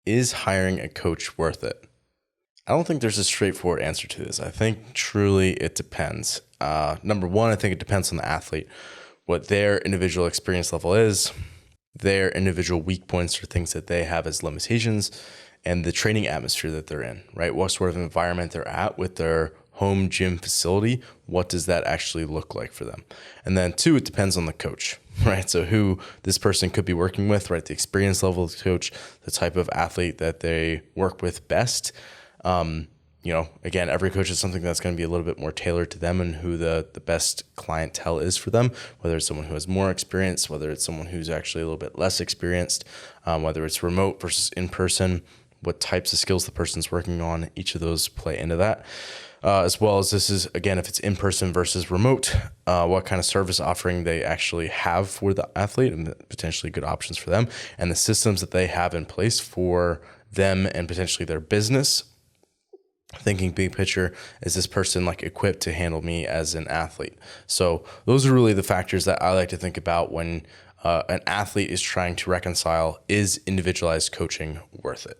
is hiring a coach worth it? I don't think there's a straightforward answer to this. I think truly it depends. Number one, I think it depends on the athlete, what their individual experience level is, their individual weak points or things that they have as limitations, and the training atmosphere that they're in, right? What sort of environment they're at with their home gym facility. What does that actually look like for them? And then two, it depends on the coach, right? So who this person could be working with, right? The experience level of the coach, the type of athlete that they work with best. Again, every coach is something that's going to be a little bit more tailored to them and who the best clientele is for them, whether it's someone who has more experience, whether it's someone who's actually a little bit less experienced, whether it's remote versus in person, what types of skills the person's working on. Each of those play into that. As well as this is, again, if it's in person versus remote, what kind of service offering they actually have for the athlete and potentially good options for them, and the systems that they have in place for them and potentially their business. Thinking big picture, is this person like equipped to handle me as an athlete? So those are really the factors that I like to think about when an athlete is trying to reconcile, is individualized coaching worth it?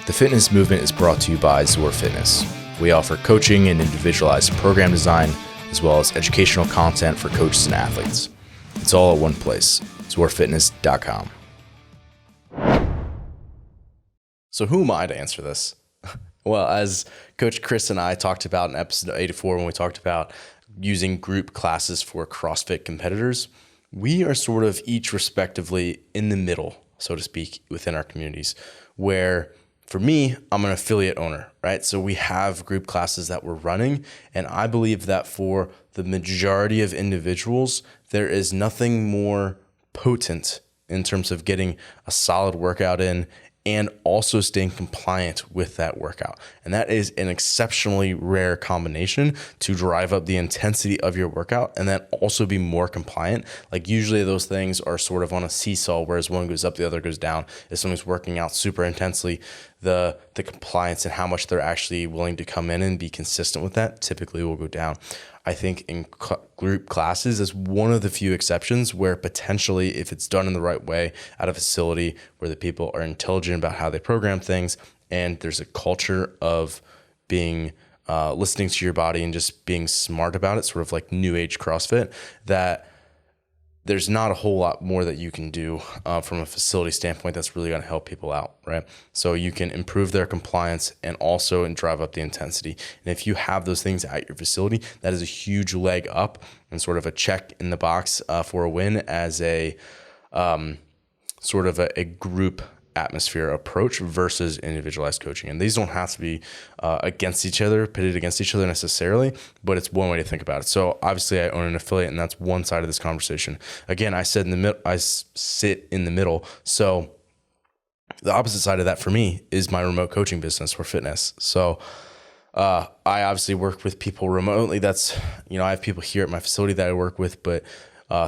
The fitness movement is brought to you by Zor Fitness. We offer coaching and individualized program design, as well as educational content for coaches and athletes. It's all at one place, zorfitness.com. So who am I to answer this? Well, as Coach Chris and I talked about in episode 84, when we talked about using group classes for CrossFit competitors, we are sort of each respectively in the middle, so to speak, within our communities, where for me, I'm an affiliate owner, right? So we have group classes that we're running, and I believe that for the majority of individuals, there is nothing more potent in terms of getting a solid workout in and also staying compliant with that workout. And that is an exceptionally rare combination to drive up the intensity of your workout and then also be more compliant. Like usually those things are sort of on a seesaw, whereas one goes up, the other goes down. If someone's working out super intensely, the compliance and how much they're actually willing to come in and be consistent with that typically will go down. I think in group classes is one of the few exceptions where potentially, if it's done in the right way at a facility where the people are intelligent about how they program things and there's a culture of being listening to your body and just being smart about it, sort of like new age CrossFit, that there's not a whole lot more that you can do from a facility standpoint that's really going to help people out, right? So you can improve their compliance and also drive up the intensity. And if you have those things at your facility, that is a huge leg up and sort of a check in the box for a win as a sort of a group atmosphere approach versus individualized coaching. And these don't have to be against each other, pitted against each other necessarily, but it's one way to think about it. So obviously I own an affiliate, and that's one side of this conversation. Again, I sit in the middle. So the opposite side of that for me is my remote coaching business for fitness. So I obviously work with people remotely. That's, I have people here at my facility that I work with, but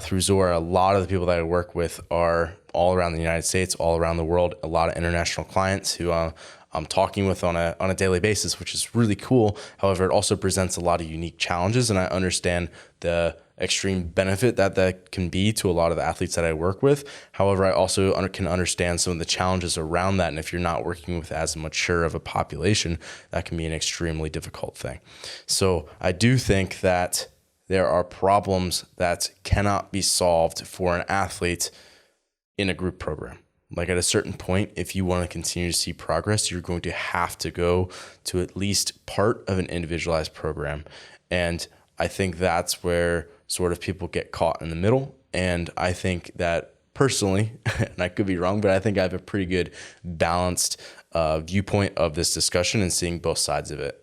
through Zor, a lot of the people that I work with are all around the United States, all around the world, a lot of international clients who I'm talking with on a daily basis, which is really cool. However, it also presents a lot of unique challenges, and I understand the extreme benefit that can be to a lot of the athletes that I work with. However, I also can understand some of the challenges around that, and if you're not working with as mature of a population, that can be an extremely difficult thing. So I do think that there are problems that cannot be solved for an athlete in a group program. Like at a certain point, if you want to continue to see progress, you're going to have to go to at least part of an individualized program. And I think that's where sort of people get caught in the middle. And I think that personally, and I could be wrong, but I think I have a pretty good balanced viewpoint of this discussion and seeing both sides of it.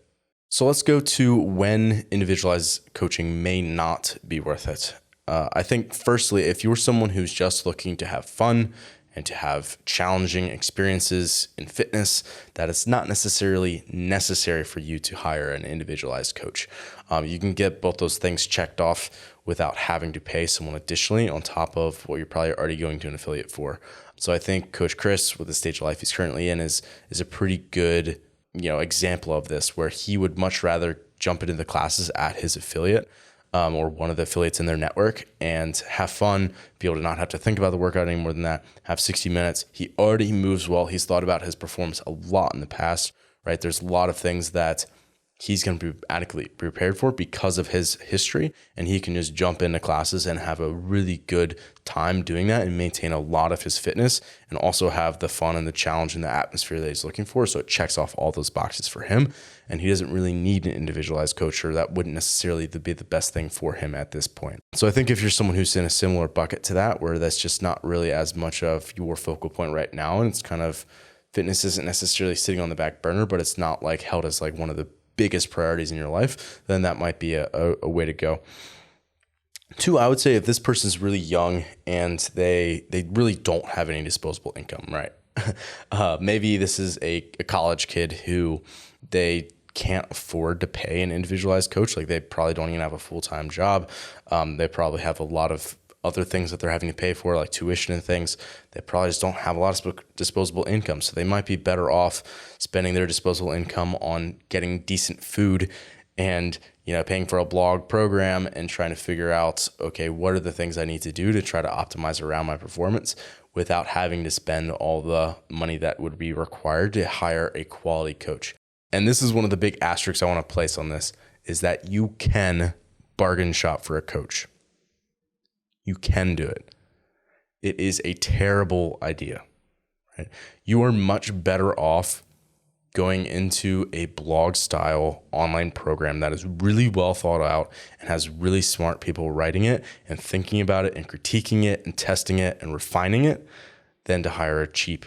So let's go to when individualized coaching may not be worth it. I think firstly, if you're someone who's just looking to have fun and to have challenging experiences in fitness, that it's not necessarily necessary for you to hire an individualized coach. You can get both those things checked off without having to pay someone additionally on top of what you're probably already going to an affiliate for. So I think Coach Chris, with the stage of life he's currently in, is a pretty good example of this, where he would much rather jump into the classes at his affiliate or one of the affiliates in their network and have fun, be able to not have to think about the workout any more than that, have 60 minutes. He already moves well. He's thought about his performance a lot in the past, right? There's a lot of things that he's going to be adequately prepared for because of his history, and he can just jump into classes and have a really good time doing that and maintain a lot of his fitness and also have the fun and the challenge and the atmosphere that he's looking for. So it checks off all those boxes for him, and he doesn't really need an individualized coach, or that wouldn't necessarily be the best thing for him at this point. So I think if you're someone who's in a similar bucket to that, where that's just not really as much of your focal point right now, and it's kind of fitness isn't necessarily sitting on the back burner, but it's not like held as like one of the biggest priorities in your life, then that might be a way to go. Two, I would say if this person's really young and they really don't have any disposable income, right? Maybe this is a college kid who they can't afford to pay an individualized coach. Like they probably don't even have a full-time job. They probably have a lot of other things that they're having to pay for, like tuition and things. They probably just don't have a lot of disposable income. So they might be better off spending their disposable income on getting decent food and, paying for a blog program and trying to figure out, okay, what are the things I need to do to try to optimize around my performance without having to spend all the money that would be required to hire a quality coach. And this is one of the big asterisks I want to place on this, is that you can bargain shop for a coach. You can do it. It is a terrible idea, right? You are much better off going into a blog style online program that is really well thought out and has really smart people writing it and thinking about it and critiquing it and testing it and refining it than to hire a cheap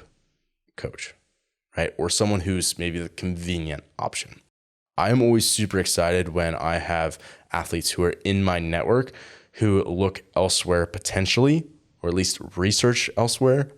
coach, right? Or someone who's maybe the convenient option. I am always super excited when I have athletes who are in my network who look elsewhere potentially, or at least research elsewhere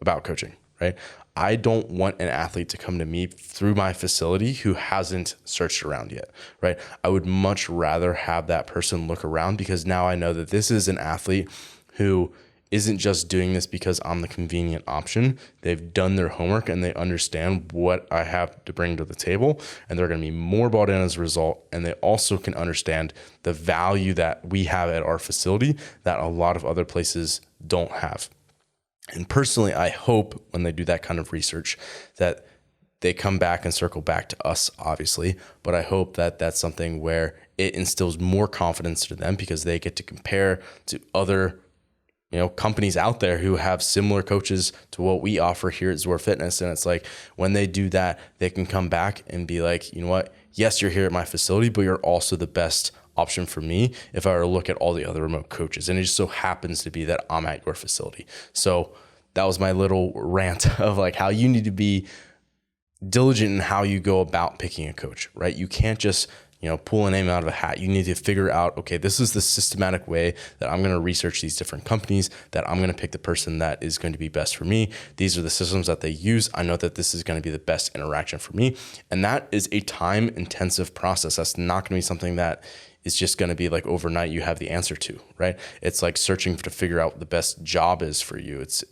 about coaching, right? I don't want an athlete to come to me through my facility who hasn't searched around yet, right? I would much rather have that person look around, because now I know that this is an athlete who isn't just doing this because I'm the convenient option. They've done their homework and they understand what I have to bring to the table, and they're going to be more bought in as a result. And they also can understand the value that we have at our facility that a lot of other places don't have. And personally, I hope when they do that kind of research that they come back and circle back to us, obviously, but I hope that that's something where it instills more confidence to them, because they get to compare to other companies out there who have similar coaches to what we offer here at Zor Fitness. And it's like, when they do that, they can come back and be like, you know what? Yes, you're here at my facility, but you're also the best option for me if I were to look at all the other remote coaches. And it just so happens to be that I'm at your facility. So that was my little rant of like how you need to be diligent in how you go about picking a coach, right? You can't just pull a name out of a hat. You need to figure out, okay, this is the systematic way that I'm going to research these different companies, that I'm going to pick the person that is going to be best for me. These are the systems that they use. I know that this is going to be the best interaction for me. And that is a time intensive process. That's not going to be something that is just going to be like overnight you have the answer to, right? It's like searching to figure out what the best job is for you. It's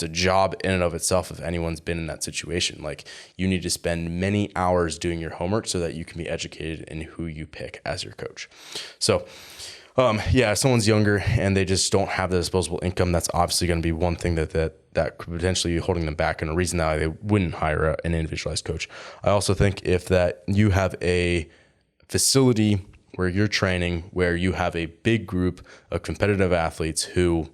a job in and of itself if anyone's been in that situation. Like, you need to spend many hours doing your homework so that you can be educated in who you pick as your coach. So if someone's younger and they just don't have the disposable income, that's obviously going to be one thing that could potentially be holding them back, and a reason that they wouldn't hire an individualized coach. I also think if that you have a facility where you're training, where you have a big group of competitive athletes who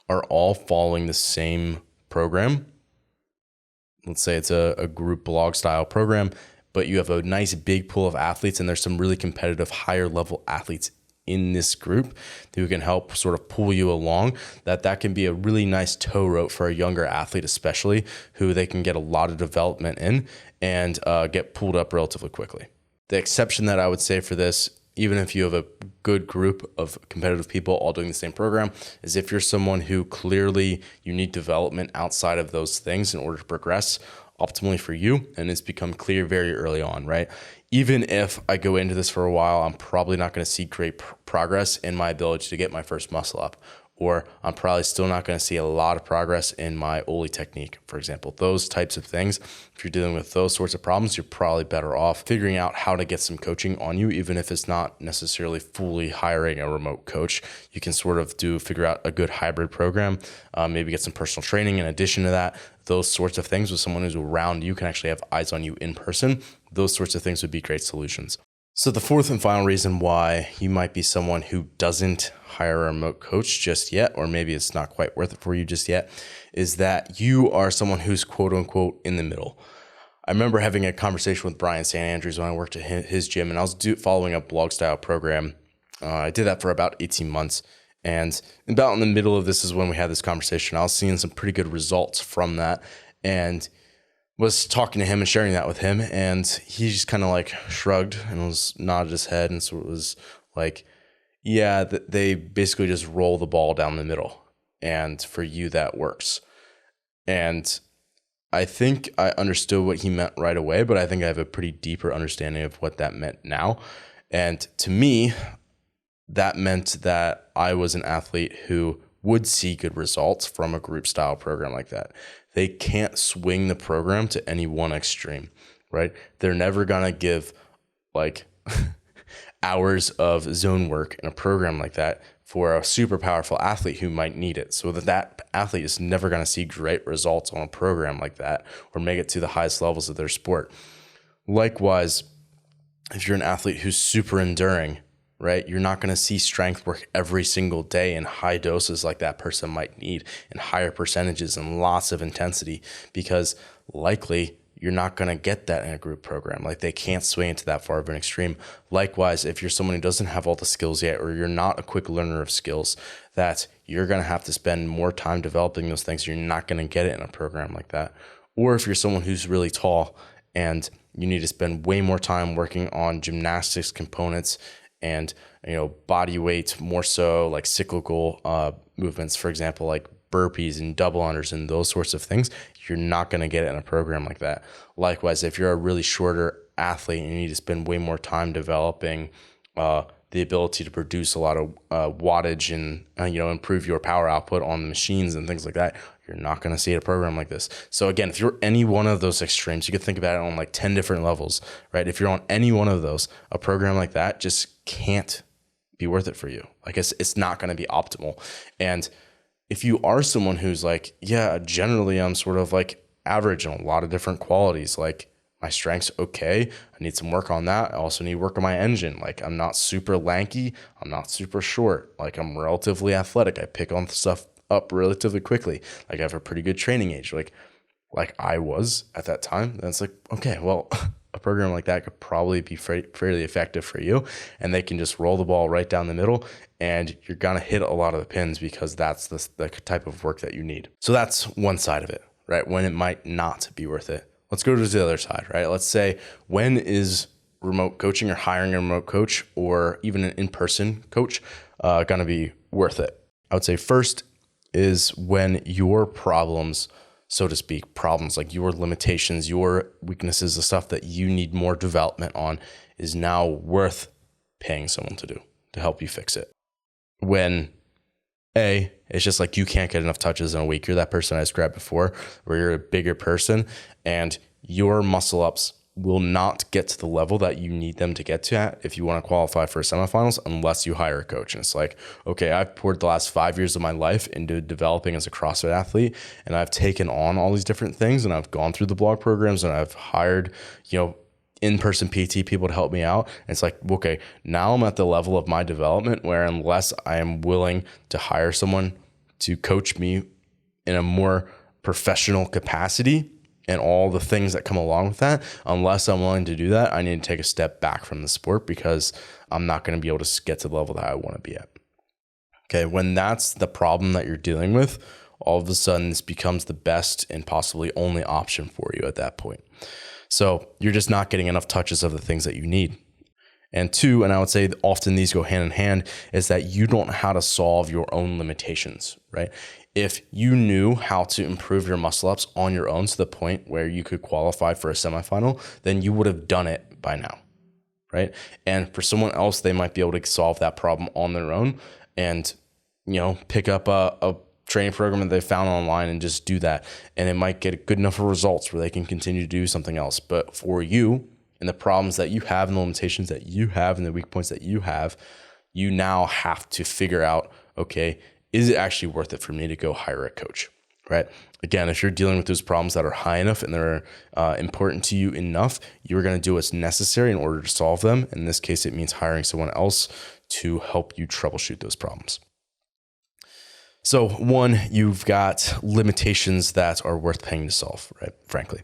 are all following the same program. Let's say it's a group blog style program, but you have a nice big pool of athletes, and there's some really competitive higher level athletes in this group who can help sort of pull you along, that can be a really nice tow rope for a younger athlete, especially, who they can get a lot of development in and get pulled up relatively quickly. The exception that I would say for this, even if you have a good group of competitive people all doing the same program, is if you're someone who clearly you need development outside of those things in order to progress optimally for you, and it's become clear very early on, right? Even if I go into this for a while, I'm probably not going to see great progress in my ability to get my first muscle up, or I'm probably still not going to see a lot of progress in my Oli technique, for example. Those types of things, if you're dealing with those sorts of problems, you're probably better off figuring out how to get some coaching on you, even if it's not necessarily fully hiring a remote coach. You can sort of figure out a good hybrid program, maybe get some personal training in addition to that. Those sorts of things with someone who's around you, can actually have eyes on you in person. Those sorts of things would be great solutions. So the fourth and final reason why you might be someone who doesn't hire a remote coach just yet, or maybe it's not quite worth it for you just yet, is that you are someone who's quote unquote in the middle. I remember having a conversation with Brian St. Andrews when I worked at his gym, and I was following a blog style program. I did that for about 18 months. And about in the middle of this is when we had this conversation. I was seeing some pretty good results from that, and was talking to him and sharing that with him, and he just kind of like shrugged and was nodded his head, and so it was like, yeah, they basically just roll the ball down the middle, and for you that works. And I think I understood what he meant right away, but I think I have a pretty deeper understanding of what that meant now. And to me, that meant that I was an athlete who would see good results from a group style program like that. They can't swing the program to any one extreme, right? They're never going to give like hours of zone work in a program like that for a super powerful athlete who might need it. So that athlete is never going to see great results on a program like that or make it to the highest levels of their sport. Likewise, if you're an athlete who's super enduring, right? You're not going to see strength work every single day in high doses like that person might need, in higher percentages and lots of intensity, because likely you're not going to get that in a group program. Like they can't swing it to that far of an extreme. Likewise, if you're someone who doesn't have all the skills yet, or you're not a quick learner of skills, that you're going to have to spend more time developing those things. You're not going to get it in a program like that. Or if you're someone who's really tall and you need to spend way more time working on gymnastics components and body weight, more so like cyclical movements, for example, like burpees and double unders and those sorts of things, you're not going to get it in a program like that. Likewise, if you're a really shorter athlete and you need to spend way more time developing the ability to produce a lot of wattage and improve your power output on the machines and things like that, you're not going to see a program like this. So again, if you're any one of those extremes, you could think about it on like 10 different levels, right? If you're on any one of those, a program like that just can't be worth it for you. Like it's not going to be optimal. And if you are someone who's like, yeah, generally I'm sort of like average in a lot of different qualities, like my strength's okay, I need some work on that. I also need work on my engine. Like I'm not super lanky, I'm not super short, like I'm relatively athletic. I pick on stuff up relatively quickly. Like I have a pretty good training age, like I was at that time. Then it's like, okay, well, a program like that could probably be fairly effective for you, and they can just roll the ball right down the middle, and you're gonna hit a lot of the pins because that's the type of work that you need. So that's one side of it, right? When it might not be worth it. Let's go to the other side, right? Let's say, when is remote coaching or hiring a remote coach or even an in-person coach gonna be worth it? I would say first is when your problems, so to speak, problems like your limitations, your weaknesses, the stuff that you need more development on, is now worth paying someone to do to help you fix it. When it's just like you can't get enough touches in a week. You're that person I described before, where you're a bigger person and your muscle ups will not get to the level that you need them to get to at if you want to qualify for semifinals unless you hire a coach. And it's like, okay, I've poured the last 5 years of my life into developing as a CrossFit athlete, and I've taken on all these different things, and I've gone through the blog programs, and I've hired, in-person PT people to help me out. And it's like, okay, now I'm at the level of my development where unless I am willing to hire someone to coach me in a more professional capacity and all the things that come along with that, unless I'm willing to do that, I need to take a step back from the sport because I'm not going to be able to get to the level that I want to be at. Okay, when that's the problem that you're dealing with, all of a sudden this becomes the best and possibly only option for you at that point. So you're just not getting enough touches of the things that you need. And two, and I would say often these go hand in hand, is that you don't know how to solve your own limitations, right? If you knew how to improve your muscle ups on your own to the point where you could qualify for a semifinal, then you would have done it by now, right? And for someone else, they might be able to solve that problem on their own. And pick up a training program that they found online and just do that. And it might get good enough results where they can continue to do something else. But for you and the problems that you have and the limitations that you have and the weak points that you have, you now have to figure out, okay, is it actually worth it for me to go hire a coach, right? Again, if you're dealing with those problems that are high enough and they're important to you enough, you're going to do what's necessary in order to solve them. In this case, it means hiring someone else to help you troubleshoot those problems. So one, you've got limitations that are worth paying to solve, right? Frankly.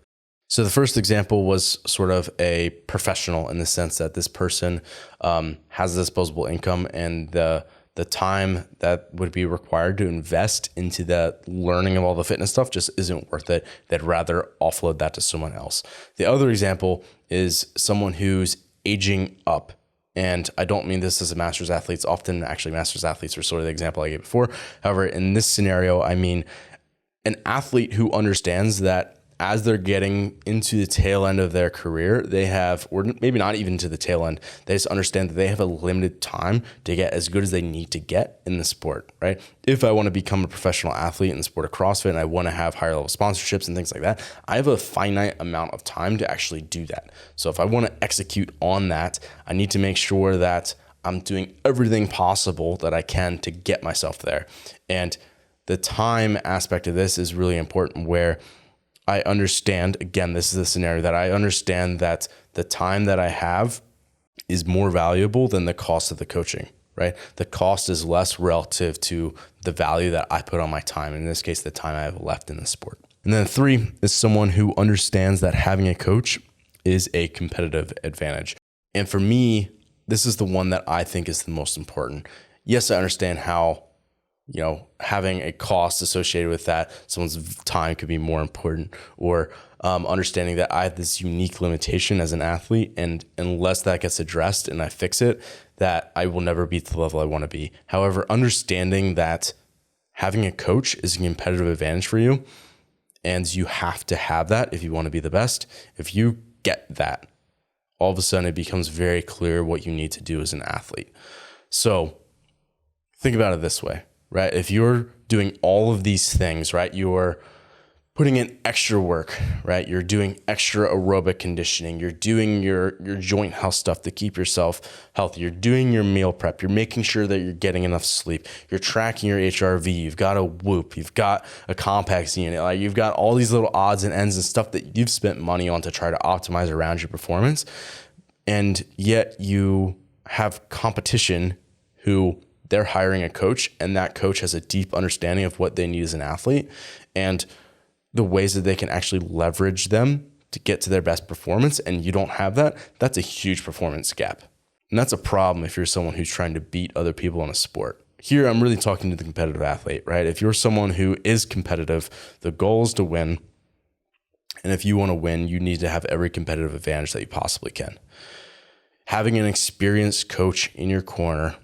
So the first example was sort of a professional in the sense that this person has a disposable income, and the time that would be required to invest into the learning of all the fitness stuff just isn't worth it. They'd rather offload that to someone else. The other example is someone who's aging up. And I don't mean this as a master's athletes. Often actually master's athletes are sort of the example I gave before. However, in this scenario, I mean an athlete who understands that as they're getting into the tail end of their career, they have, or maybe not even to the tail end, they just understand that they have a limited time to get as good as they need to get in the sport, right? If I want to become a professional athlete in the sport of CrossFit and I want to have higher level sponsorships and things like that, I have a finite amount of time to actually do that. So if I want to execute on that, I need to make sure that I'm doing everything possible that I can to get myself there. And the time aspect of this is really important, where I understand, again, this is a scenario that I understand that the time that I have is more valuable than the cost of the coaching, right? The cost is less relative to the value that I put on my time. In this case, the time I have left in the sport. And then 3 is someone who understands that having a coach is a competitive advantage. And for me, this is the one that I think is the most important. Yes, I understand how having a cost associated with that, someone's time could be more important, or understanding that I have this unique limitation as an athlete, and unless that gets addressed and I fix it, that I will never be at the level I want to be. However, understanding that having a coach is a competitive advantage for you, and you have to have that if you want to be the best. If you get that, all of a sudden it becomes very clear what you need to do as an athlete. So think about it this way. Right? If you're doing all of these things, right, you're putting in extra work, right? You're doing extra aerobic conditioning. You're doing your joint health stuff to keep yourself healthy. You're doing your meal prep. You're making sure that you're getting enough sleep. You're tracking your HRV. You've got a Whoop. You've got a Compax unit. Like, you've got all these little odds and ends and stuff that you've spent money on to try to optimize around your performance. And yet you have competition who they're hiring a coach, and that coach has a deep understanding of what they need as an athlete and the ways that they can actually leverage them to get to their best performance. And you don't have that. That's a huge performance gap. And that's a problem if you're someone who's trying to beat other people in a sport. Here, I'm really talking to the competitive athlete, right? If you're someone who is competitive, the goal is to win. And if you want to win, you need to have every competitive advantage that you possibly can. Having an experienced coach in your corner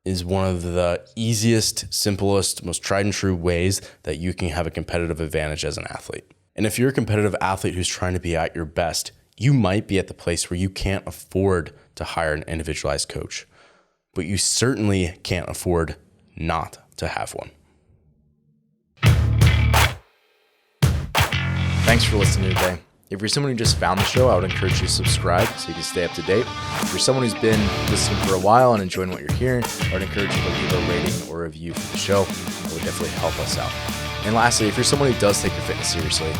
is one of the easiest, simplest, most tried and true ways that you can have a competitive advantage as an athlete. And if you're a competitive athlete who's trying to be at your best, you might be at the place where you can't afford to hire an individualized coach, but you certainly can't afford not to have one. Thanks for listening today. If you're someone who just found the show, I would encourage you to subscribe so you can stay up to date. If you're someone who's been listening for a while and enjoying what you're hearing, I would encourage you to leave a rating or a review for the show. It would definitely help us out. And lastly, if you're someone who does take your fitness seriously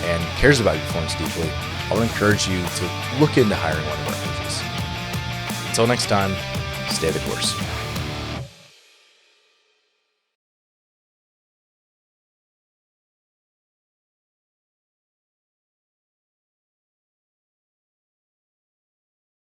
and cares about your performance deeply, I would encourage you to look into hiring one of our coaches. Until next time, stay the course.